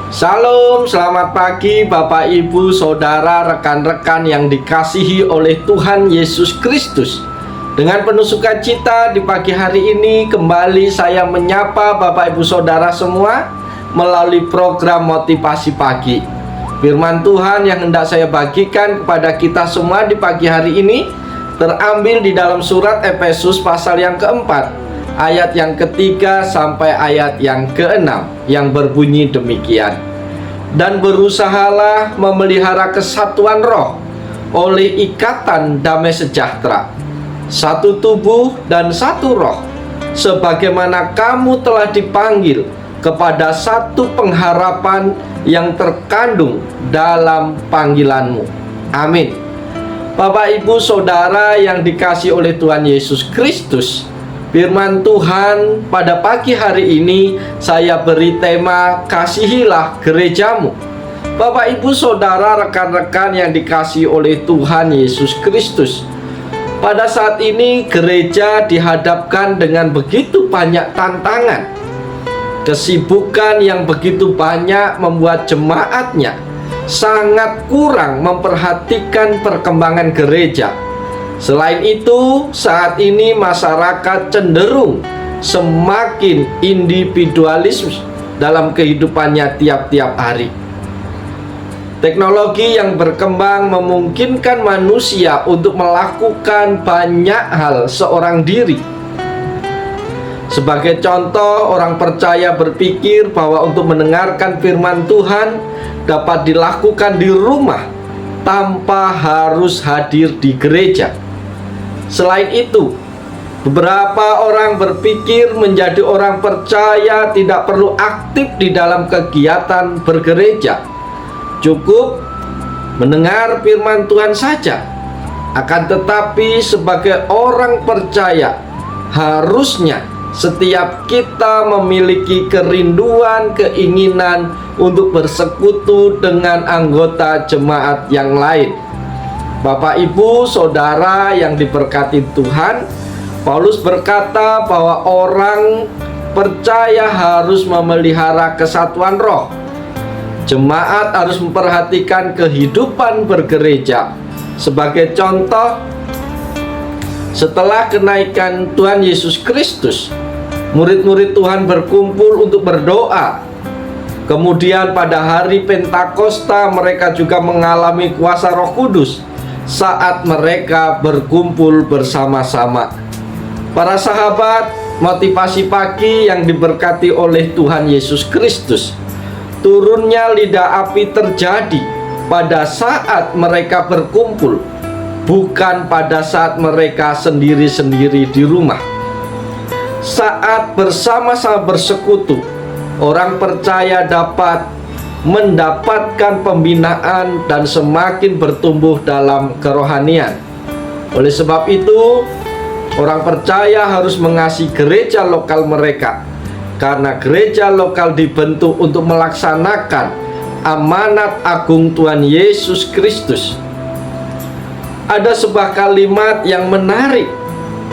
Shalom, selamat pagi Bapak Ibu, Saudara, rekan-rekan yang dikasihi oleh Tuhan Yesus Kristus. Dengan penuh sukacita di pagi hari ini kembali saya menyapa Bapak Ibu Saudara semua melalui program Motivasi Pagi. Firman Tuhan yang hendak saya bagikan kepada kita semua di pagi hari ini terambil di dalam surat Efesus pasal yang keempat, ayat yang ketiga sampai ayat yang keenam, yang berbunyi demikian. Dan berusahalah memelihara kesatuan roh oleh ikatan damai sejahtera, satu tubuh dan satu roh, sebagaimana kamu telah dipanggil kepada satu pengharapan yang terkandung dalam panggilanmu. Amin. Bapak Ibu Saudara yang dikasihi oleh Tuhan Yesus Kristus, firman Tuhan pada pagi hari ini saya beri tema kasihilah gerejamu. Bapak Ibu Saudara rekan-rekan yang dikasihi oleh Tuhan Yesus Kristus, pada saat ini gereja dihadapkan dengan begitu banyak tantangan. Kesibukan yang begitu banyak membuat jemaatnya sangat kurang memperhatikan perkembangan gereja. Selain itu, saat ini masyarakat cenderung semakin individualisme dalam kehidupannya tiap-tiap hari. Teknologi yang berkembang memungkinkan manusia untuk melakukan banyak hal seorang diri. Sebagai contoh, orang percaya berpikir bahwa untuk mendengarkan firman Tuhan dapat dilakukan di rumah tanpa harus hadir di gereja. Selain itu, beberapa orang berpikir menjadi orang percaya tidak perlu aktif di dalam kegiatan bergereja. Cukup mendengar firman Tuhan saja. Akan tetapi sebagai orang percaya, harusnya setiap kita memiliki kerinduan, keinginan untuk bersekutu dengan anggota jemaat yang lain. Bapak Ibu Saudara yang diberkati Tuhan, Paulus berkata bahwa orang percaya harus memelihara kesatuan roh. Jemaat harus memperhatikan kehidupan bergereja. Sebagai contoh, setelah kenaikan Tuhan Yesus Kristus, murid-murid Tuhan berkumpul untuk berdoa. Kemudian pada hari Pentakosta mereka juga mengalami kuasa Roh Kudus saat mereka berkumpul bersama-sama. Para sahabat Motivasi Pagi yang diberkati oleh Tuhan Yesus Kristus, turunnya lidah api terjadi pada saat mereka berkumpul, bukan pada saat mereka sendiri-sendiri di rumah. Saat bersama-sama bersekutu, orang percaya dapat mendapatkan pembinaan dan semakin bertumbuh dalam kerohanian. Oleh sebab itu, orang percaya harus mengasihi gereja lokal mereka, karena gereja lokal dibentuk untuk melaksanakan amanat agung Tuhan Yesus Kristus. Ada sebuah kalimat yang menarik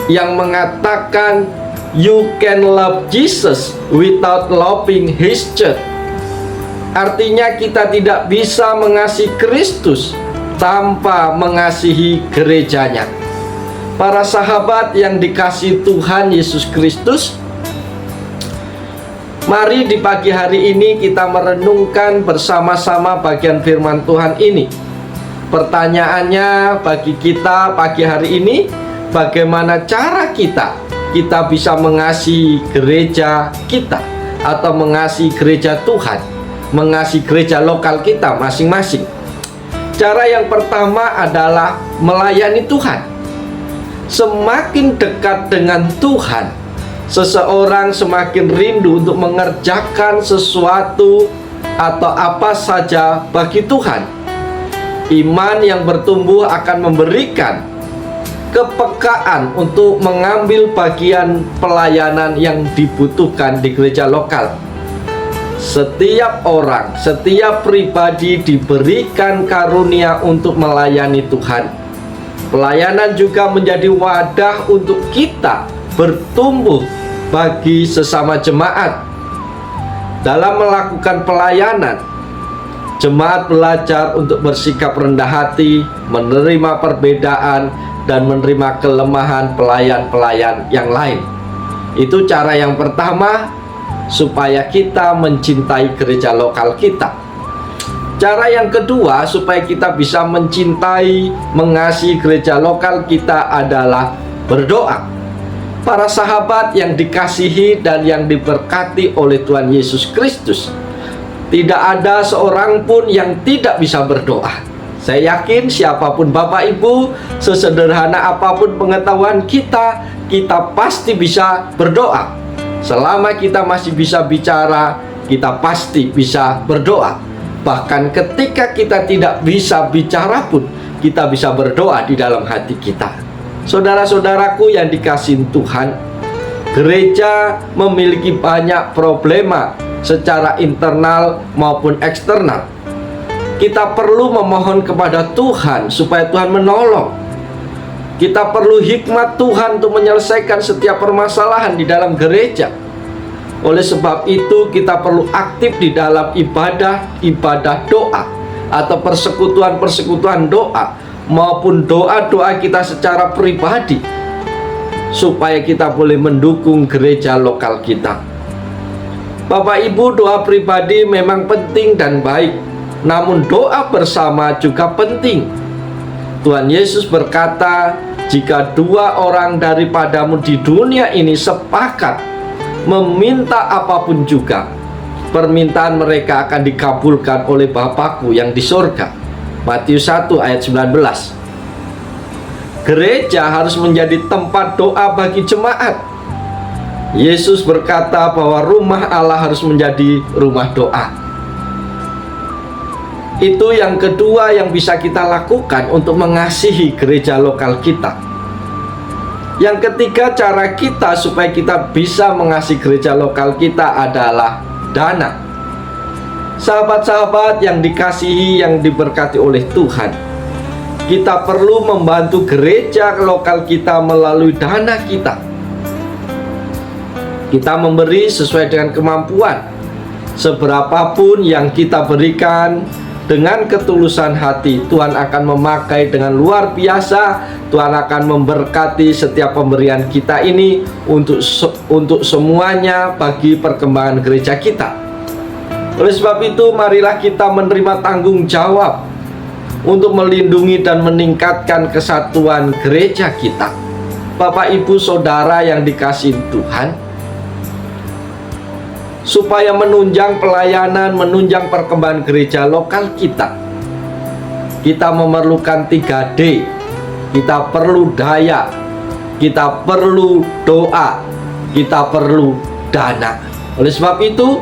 yang mengatakan, "You can love Jesus without loving His church." Artinya kita tidak bisa mengasihi Kristus tanpa mengasihi gerejanya. Para sahabat yang dikasihi Tuhan Yesus Kristus, mari di pagi hari ini kita merenungkan bersama-sama bagian firman Tuhan ini. Pertanyaannya bagi kita pagi hari ini, bagaimana cara kita bisa mengasihi gereja kita, atau mengasihi gereja Tuhan, mengasihi gereja lokal kita masing-masing. Cara yang pertama adalah melayani Tuhan. Semakin dekat dengan Tuhan, seseorang semakin rindu untuk mengerjakan sesuatu atau apa saja bagi Tuhan. Iman yang bertumbuh akan memberikan kepekaan untuk mengambil bagian pelayanan yang dibutuhkan di gereja lokal. Setiap orang, setiap pribadi diberikan karunia untuk melayani Tuhan. Pelayanan juga menjadi wadah untuk kita bertumbuh bagi sesama jemaat. Dalam melakukan pelayanan, jemaat belajar untuk bersikap rendah hati, menerima perbedaan, dan menerima kelemahan pelayan-pelayan yang lain. Itu cara yang pertama, supaya kita mencintai gereja lokal kita. Cara yang kedua, supaya kita bisa mencintai, mengasihi gereja lokal kita adalah berdoa. Para sahabat yang dikasihi dan yang diberkati oleh Tuhan Yesus Kristus, tidak ada seorang pun yang tidak bisa berdoa. Saya yakin siapapun Bapak Ibu, sesederhana apapun pengetahuan kita, kita pasti bisa berdoa. Selama kita masih bisa bicara, kita pasti bisa berdoa. Bahkan ketika kita tidak bisa bicara pun, kita bisa berdoa di dalam hati kita. Saudara-saudaraku yang dikasihi Tuhan, gereja memiliki banyak problema secara internal maupun eksternal. Kita perlu memohon kepada Tuhan supaya Tuhan menolong. Kita perlu hikmat Tuhan untuk menyelesaikan setiap permasalahan di dalam gereja. Oleh sebab itu kita perlu aktif di dalam ibadah doa, atau persekutuan doa, maupun doa-doa kita secara pribadi, supaya kita boleh mendukung gereja lokal kita. Bapak Ibu, doa pribadi memang penting dan baik, namun doa bersama juga penting. Tuhan Yesus berkata, jika 2 orang daripadamu di dunia ini sepakat meminta apapun juga, permintaan mereka akan dikabulkan oleh Bapa-Ku yang di sorga. Matius 1 ayat 19. Gereja harus menjadi tempat doa bagi jemaat. Yesus berkata bahwa rumah Allah harus menjadi rumah doa. Itu yang kedua yang bisa kita lakukan untuk mengasihi gereja lokal kita. Yang ketiga, cara kita supaya kita bisa mengasihi gereja lokal kita adalah dana. Sahabat-sahabat yang dikasihi, yang diberkati oleh Tuhan, kita perlu membantu gereja lokal kita melalui dana kita. Kita memberi sesuai dengan kemampuan. Seberapapun yang kita berikan dengan ketulusan hati, Tuhan akan memakai dengan luar biasa. Tuhan akan memberkati setiap pemberian kita ini untuk semuanya bagi perkembangan gereja kita. Oleh sebab itu, marilah kita menerima tanggung jawab untuk melindungi dan meningkatkan kesatuan gereja kita. Bapak, Ibu, Saudara yang dikasihi Tuhan, supaya menunjang pelayanan, menunjang perkembangan gereja lokal kita, kita memerlukan 3D. Kita perlu daya, kita perlu doa, kita perlu dana. Oleh sebab itu,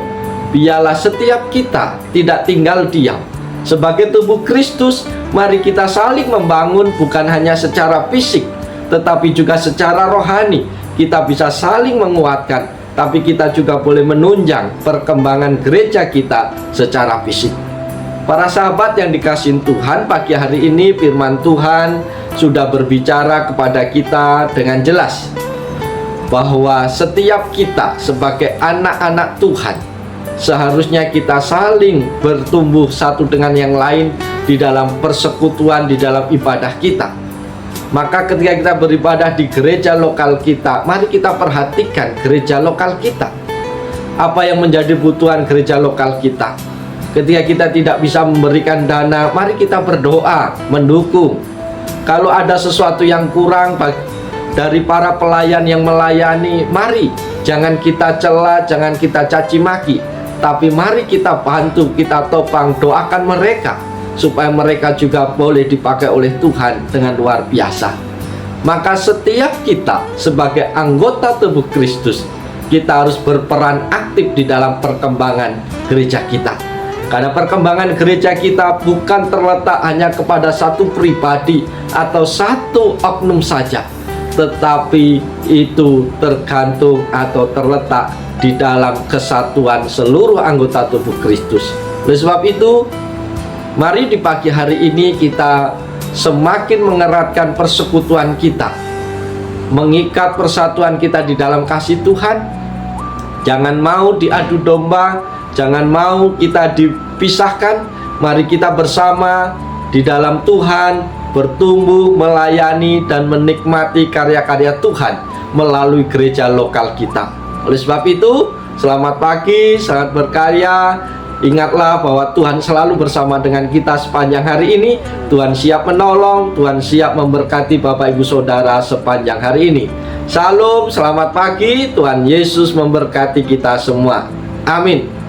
biarlah setiap kita tidak tinggal diam. Sebagai tubuh Kristus, mari kita saling membangun, bukan hanya secara fisik, tetapi juga secara rohani. Kita bisa saling menguatkan, tapi kita juga boleh menunjang perkembangan gereja kita secara fisik. Para sahabat yang dikasihi Tuhan, pagi hari ini firman Tuhan sudah berbicara kepada kita dengan jelas bahwa setiap kita sebagai anak-anak Tuhan, seharusnya kita saling bertumbuh satu dengan yang lain di dalam persekutuan, di dalam ibadah kita. Maka ketika kita beribadah di gereja lokal kita, mari kita perhatikan gereja lokal kita. Apa yang menjadi kebutuhan gereja lokal kita? Ketika kita tidak bisa memberikan dana, mari kita berdoa, mendukung. Kalau ada sesuatu yang kurang dari para pelayan yang melayani, mari jangan kita cela, jangan kita caci maki, tapi mari kita bantu, kita topang, doakan mereka supaya mereka juga boleh dipakai oleh Tuhan dengan luar biasa. Maka setiap kita sebagai anggota tubuh Kristus, kita harus berperan aktif di dalam perkembangan gereja kita. Karena perkembangan gereja kita bukan terletak hanya kepada satu pribadi atau satu oknum saja, tetapi itu tergantung atau terletak di dalam kesatuan seluruh anggota tubuh Kristus. Oleh sebab itu, mari di pagi hari ini kita semakin mengeratkan persekutuan kita, mengikat persatuan kita di dalam kasih Tuhan. Jangan mau diadu domba, Jangan mau kita dipisahkan. Mari kita bersama di dalam Tuhan bertumbuh, melayani, dan menikmati karya-karya Tuhan melalui gereja lokal kita. Oleh sebab itu, selamat pagi, selamat berkarya. Ingatlah bahwa Tuhan selalu bersama dengan kita sepanjang hari ini. Tuhan siap menolong, Tuhan siap memberkati Bapak Ibu Saudara sepanjang hari ini. Salam, selamat pagi, Tuhan Yesus memberkati kita semua. Amin.